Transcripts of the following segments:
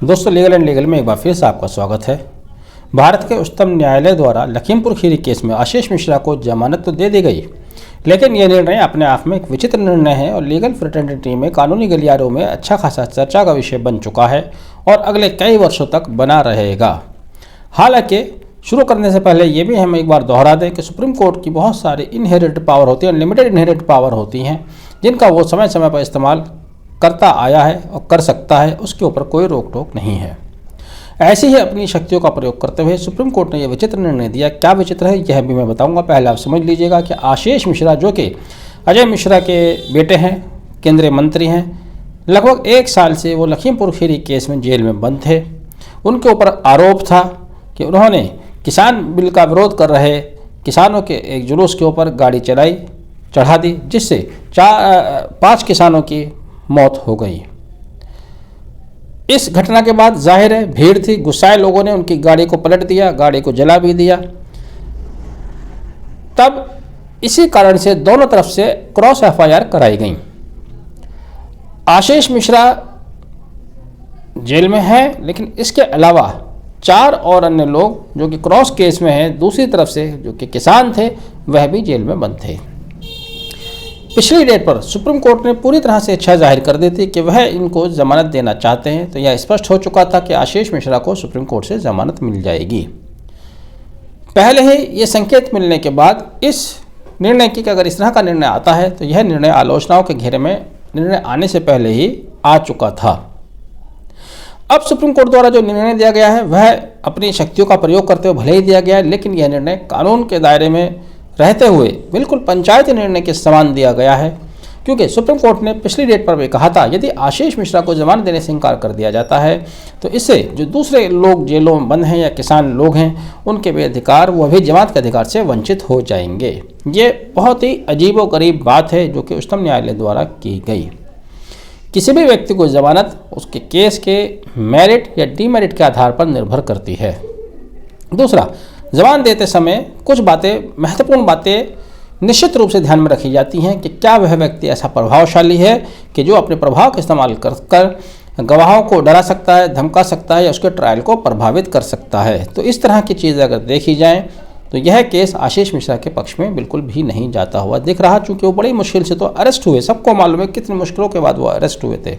दोस्तों legal and legal में एक बार फिर से आपका स्वागत है। भारत के उच्चतम न्यायालय द्वारा लखीमपुर खीरी केस में आशीष मिश्रा को जमानत तो दे दी गई, लेकिन यह निर्णय अपने आप में एक विचित्र निर्णय है और लीगल फ्रेटर्निटी में कानूनी गलियारों में अच्छा खासा चर्चा का विषय बन चुका है और अगले कई वर्षों तक बना रहेगा। हालांकि शुरू करने से पहले ये भी हम एक बार दोहरा दें कि सुप्रीम कोर्ट की बहुत सारी इनहेरिट पावर होती है, लिमिटेड इनहेरिट पावर होती हैं, जिनका वो समय समय पर इस्तेमाल करता आया है और कर सकता है, उसके ऊपर कोई रोक टोक नहीं है। ऐसे ही अपनी शक्तियों का प्रयोग करते हुए सुप्रीम कोर्ट ने यह विचित्र निर्णय दिया। क्या विचित्र है यह भी मैं बताऊंगा। पहले आप समझ लीजिएगा कि आशीष मिश्रा जो कि अजय मिश्रा के बेटे हैं, केंद्रीय मंत्री हैं, लगभग 1 साल से वो लखीमपुर खीरी केस में जेल में बंद थे। उनके ऊपर आरोप था कि उन्होंने किसान बिल का विरोध कर रहे किसानों के एक जुलूस के ऊपर गाड़ी चढ़ा दी, जिससे 5 किसानों की मौत हो गई। इस घटना के बाद जाहिर है भीड़ थी, गुस्साए लोगों ने उनकी गाड़ी को पलट दिया, गाड़ी को जला भी दिया। तब इसी कारण से दोनों तरफ से क्रॉस एफआईआर कराई गई। आशीष मिश्रा जेल में है, लेकिन इसके अलावा 4 और अन्य लोग जो कि क्रॉस केस में हैं, दूसरी तरफ से जो कि किसान थे, वह भी जेल में बंद थे। पिछली डेट पर सुप्रीम कोर्ट ने पूरी तरह से इच्छा जाहिर कर दी थी कि वह इनको जमानत देना चाहते हैं, तो यह स्पष्ट हो चुका था कि आशीष मिश्रा को सुप्रीम कोर्ट से जमानत मिल जाएगी। पहले ही ये संकेत मिलने के बाद इस निर्णय की कि अगर इस तरह का निर्णय आता है तो यह निर्णय आलोचनाओं के घेरे में निर्णय आने से पहले ही आ चुका था। अब सुप्रीम कोर्ट द्वारा जो निर्णय दिया गया है वह अपनी शक्तियों का प्रयोग करते हुए भले ही दिया गया है, लेकिन यह निर्णय कानून के दायरे में रहते हुए बिल्कुल पंचायती निर्णय के समान दिया गया है, क्योंकि सुप्रीम कोर्ट ने पिछली डेट पर भी कहा था यदि आशीष मिश्रा को जमानत देने से इनकार कर दिया जाता है तो इससे जो दूसरे लोग जेलों में बंद हैं या किसान लोग हैं उनके भी अधिकार, वह भी जमानत के अधिकार से वंचित हो जाएंगे। ये बहुत ही अजीबोगरीब बात है जो कि उच्चतम न्यायालय द्वारा की गई। किसी भी व्यक्ति को जमानत उसके केस के मेरिट या डीमेरिट के आधार पर निर्भर करती है। दूसरा, जमानत देते समय कुछ महत्वपूर्ण बातें निश्चित रूप से ध्यान में रखी जाती हैं कि क्या वह व्यक्ति ऐसा प्रभावशाली है कि जो अपने प्रभाव का इस्तेमाल कर गवाहों को डरा सकता है, धमका सकता है या उसके ट्रायल को प्रभावित कर सकता है। तो इस तरह की चीज़ें अगर देखी जाएं तो यह केस आशीष मिश्रा के पक्ष में बिल्कुल भी नहीं जाता हुआ दिख रहा, चूँकि वो बड़ी मुश्किल से तो अरेस्ट हुए। सबको मालूम है कितनी मुश्किलों के बाद वो अरेस्ट हुए थे।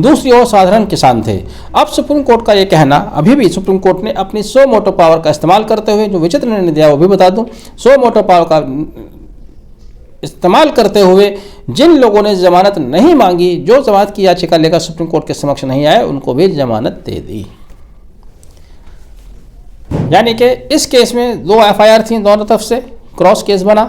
दूसरी ओर साधारण किसान थे। अब सुप्रीम कोर्ट का ये कहना, अभी भी सुप्रीम कोर्ट ने अपनी सो मोटो पावर का इस्तेमाल करते हुए जो विचित्र निर्णय दिया वो भी बता दूं। सो मोटो पावर का इस्तेमाल करते हुए जिन लोगों ने जमानत नहीं मांगी, जो जमानत की याचिका लेकर सुप्रीम कोर्ट के समक्ष नहीं आए, उनको भी जमानत दे दी। यानी कि इस केस में 2 एफआईआर थी, दोनों तरफ से क्रॉस केस बना।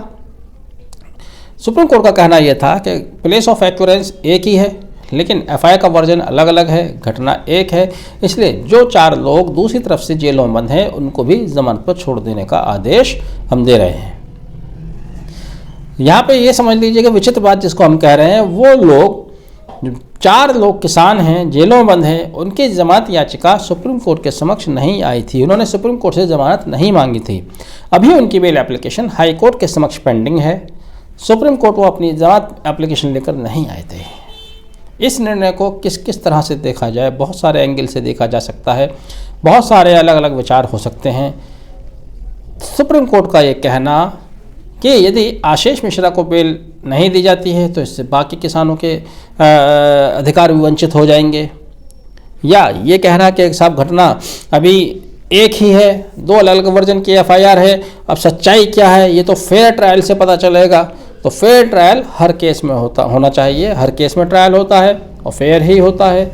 सुप्रीम कोर्ट का कहना यह था कि प्लेस ऑफ एक्यूरेंस एक ही है, लेकिन एफआईआर का वर्जन अलग अलग है, घटना एक है, इसलिए जो 4 लोग दूसरी तरफ से जेलों में बंद हैं उनको भी जमानत पर छोड़ देने का आदेश हम दे रहे हैं। यहाँ पे ये समझ लीजिए कि विचित्र बात जिसको हम कह रहे हैं, वो लोग 4 लोग किसान हैं, जेलों में बंद हैं, उनकी जमानत याचिका सुप्रीम कोर्ट के समक्ष नहीं आई थी। उन्होंने सुप्रीम कोर्ट से जमानत नहीं मांगी थी। अभी उनकी बेल एप्लीकेशन हाई कोर्ट के समक्ष पेंडिंग है। सुप्रीम कोर्ट वो अपनी जमानत एप्लीकेशन लेकर नहीं आए थे। इस निर्णय को किस तरह से देखा जाए, बहुत सारे एंगल से देखा जा सकता है, बहुत सारे अलग अलग विचार हो सकते हैं। सुप्रीम कोर्ट का ये कहना कि यदि आशीष मिश्रा को बेल नहीं दी जाती है तो इससे बाकी किसानों के अधिकार भी वंचित हो जाएंगे, या ये कहना कि साहब घटना अभी एक ही है, 2 अलग अलग वर्जन की एफआईआर है, अब सच्चाई क्या है ये तो फेयर ट्रायल से पता चलेगा। तो फेयर ट्रायल हर केस में होना चाहिए, हर केस में ट्रायल होता है और फेयर ही होता है।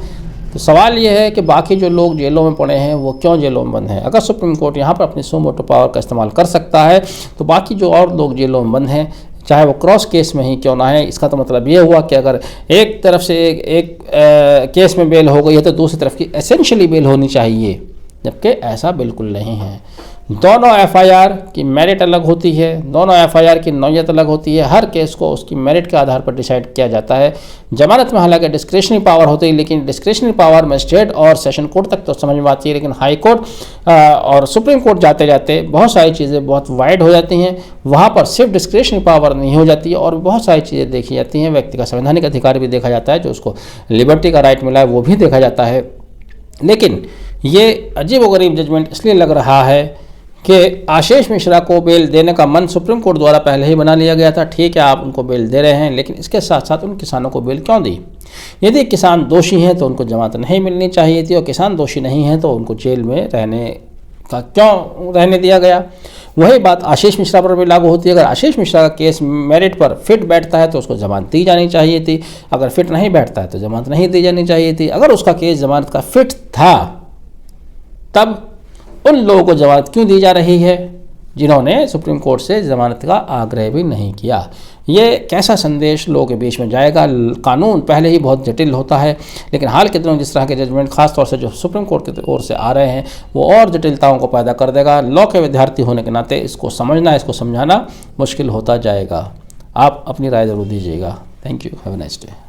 तो सवाल ये है कि बाकी जो लोग जेलों में पड़े हैं वो क्यों जेलों में बंद हैं। अगर सुप्रीम कोर्ट यहाँ पर अपनी सो मोटो पावर का इस्तेमाल कर सकता है तो बाकी जो और लोग जेलों में बंद हैं, चाहे वो क्रॉस केस में ही क्यों ना है, इसका तो मतलब ये हुआ कि अगर एक तरफ से एक केस में बेल हो गई है तो दूसरी तरफ की एसेंशियली बेल होनी चाहिए, जबकि ऐसा बिल्कुल नहीं है। दोनों एफआईआर की मेरिट अलग होती है, दोनों एफआईआर की नौयत अलग होती है। हर केस को उसकी मेरिट के आधार पर डिसाइड किया जाता है। जमानत में हालांकि डिस्क्रिशनरी पावर होती है, लेकिन डिस्क्रिशनरी पावर मजिस्ट्रेट और सेशन कोर्ट तक तो समझ में आती है, लेकिन हाई कोर्ट और सुप्रीम कोर्ट जाते जाते बहुत सारी चीज़ें बहुत वाइड हो जाती हैं। वहाँ पर सिर्फ डिस्क्रिशनरी पावर नहीं हो जाती है और बहुत सारी चीज़ें देखी जाती हैं। व्यक्ति का संवैधानिक अधिकार भी देखा जाता है, जो उसको लिबर्टी का राइट मिला है वो भी देखा जाता है। लेकिन ये अजीबोगरीब जजमेंट इसलिए लग रहा है कि आशीष मिश्रा को बेल देने का मन सुप्रीम कोर्ट द्वारा पहले ही बना लिया गया था। ठीक है, आप उनको बेल दे रहे हैं, लेकिन इसके साथ साथ उन किसानों को बेल क्यों दी? यदि किसान दोषी हैं तो उनको जमानत नहीं मिलनी चाहिए थी, और किसान दोषी नहीं हैं तो उनको जेल में रहने का क्यों रहने दिया गया? वही बात आशीष मिश्रा पर भी लागू होती है। अगर आशीष मिश्रा का केस मेरिट पर फिट बैठता है तो उसको जमानत दी जानी चाहिए थी, अगर फिट नहीं बैठता है तो जमानत नहीं दी जानी चाहिए थी। अगर उसका केस जमानत का फिट था तब उन लोगों को जमानत क्यों दी जा रही है जिन्होंने सुप्रीम कोर्ट से जमानत का आग्रह भी नहीं किया? ये कैसा संदेश लोगों के बीच में जाएगा? कानून पहले ही बहुत जटिल होता है, लेकिन हाल के दिनों जिस तरह के जजमेंट खासतौर से जो सुप्रीम कोर्ट की ओर से आ रहे हैं वो और जटिलताओं को पैदा कर देगा। लॉ के विद्यार्थी होने के नाते इसको समझना, इसको समझाना मुश्किल होता जाएगा। आप अपनी राय ज़रूर दीजिएगा। Thank you, have a nice day.